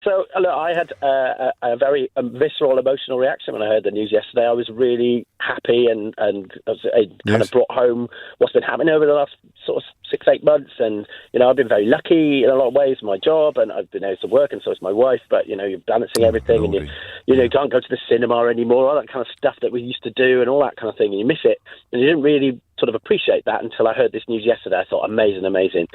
So, look, I had a very visceral emotional reaction when I heard the news yesterday. I was really happy and it kind of brought home what's been happening over the last sort of 6-8 months. And, I've been very lucky in a lot of ways, my job, and I've been able to work, and so is my wife. But, you're balancing everything, and you can't go to the cinema anymore, all that kind of stuff that we used to do and all that kind of thing, and you miss it. And you didn't really sort of appreciate that until I heard this news yesterday. I thought, amazing.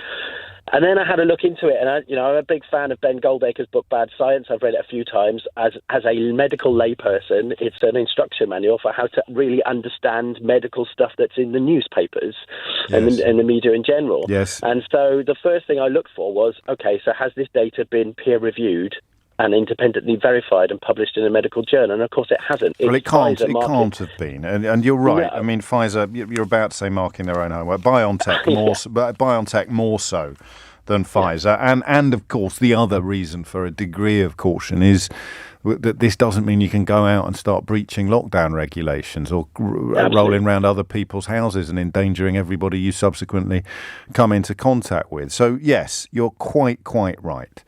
And then I had a look into it, and I'm a big fan of Ben Goldacre's book Bad Science. I've read it a few times. As a medical layperson, it's an instruction manual for how to really understand medical stuff that's in the newspapers and the media in general. Yes. And so the first thing I looked for was, okay, so has this data been peer-reviewed and independently verified and published in a medical journal? And of course it hasn't. Well, it can't have been. And you're right. No. I mean, Pfizer, you're about to say marking their own homework. BioNTech more so than Pfizer. And of course, the other reason for a degree of caution is that this doesn't mean you can go out and start breaching lockdown regulations or rolling around other people's houses and endangering everybody you subsequently come into contact with. So, yes, you're quite right.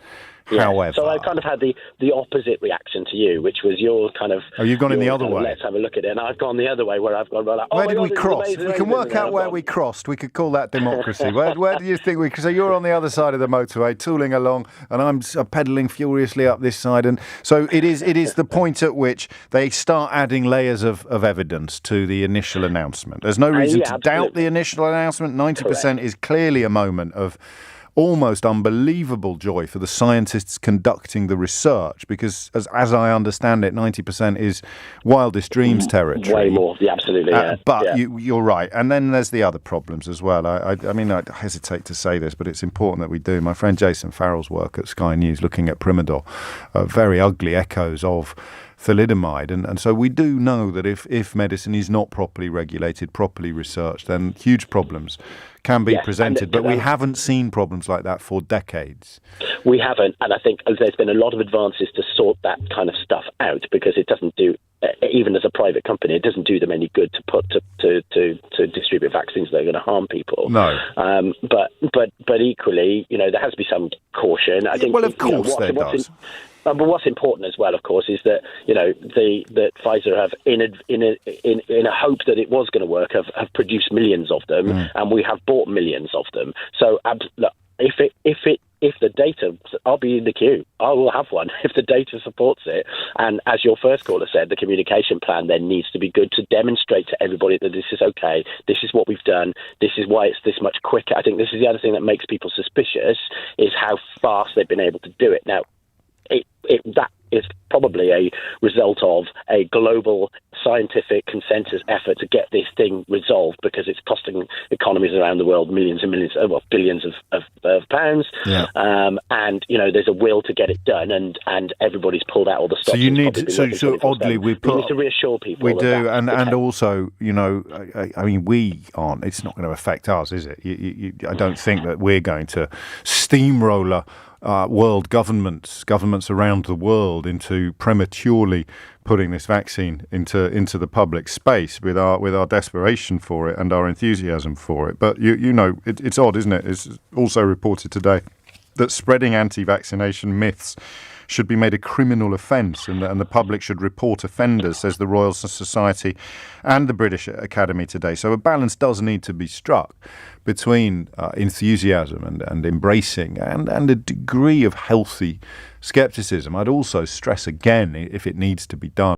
Yeah. However, so I kind of had the opposite reaction to you, which was your kind of... Oh, you've gone in the other way. Let's have a look at it. And I've gone the other way, where I've gone... Like, where did we cross? We can work out where we crossed. We could call that democracy. Where do you think we... So you're on the other side of the motorway, tooling along, and I'm pedalling furiously up this side. And so it is the point at which they start adding layers of evidence to the initial announcement. There's no reason to doubt the initial announcement. 90% is clearly a moment of almost unbelievable joy for the scientists conducting the research, because as I understand it, 90% is wildest dreams territory. Way more, absolutely. But you're right. And then there's the other problems as well. I mean, I hesitate to say this, but it's important that we do. My friend Jason Farrell's work at Sky News looking at Primadol, very ugly echoes of thalidomide. And so we do know that if medicine is not properly regulated, properly researched, then huge problems can be presented. But we haven't seen problems like that for decades. We haven't. And I think there's been a lot of advances to sort that kind of stuff out, because it doesn't do, even as a private company, it doesn't do them any good to put to distribute vaccines that are going to harm people. No. But equally, there has to be some caution. I think. Well, of course there does. But what's important as well, of course, is that that Pfizer have, in a hope that it was going to work, have produced millions of them, and we have bought millions of them. So look, if the data, I'll be in the queue. I will have one if the data supports it. And as your first caller said, the communication plan then needs to be good to demonstrate to everybody that this is okay. This is what we've done. This is why it's this much quicker. I think this is the other thing that makes people suspicious, is how fast they've been able to do it. Now, that is probably a result of a global scientific consensus effort to get this thing resolved, because it's costing economies around the world millions and millions, billions of pounds. Yeah. And there's a will to get it done, and everybody's pulled out all the stops. So you need so oddly we need to reassure people. We do, and also I mean, we aren't. It's not going to affect us, is it? I don't think that we're going to steamroller world governments around the world into prematurely putting this vaccine into the public space with our desperation for it and our enthusiasm for it. But it's odd, isn't it? It's also reported today that spreading anti-vaccination myths should be made a criminal offence, and the public should report offenders, says the Royal Society and the British Academy today. So a balance does need to be struck between enthusiasm and embracing and a degree of healthy scepticism. I'd also stress again, if it needs to be done,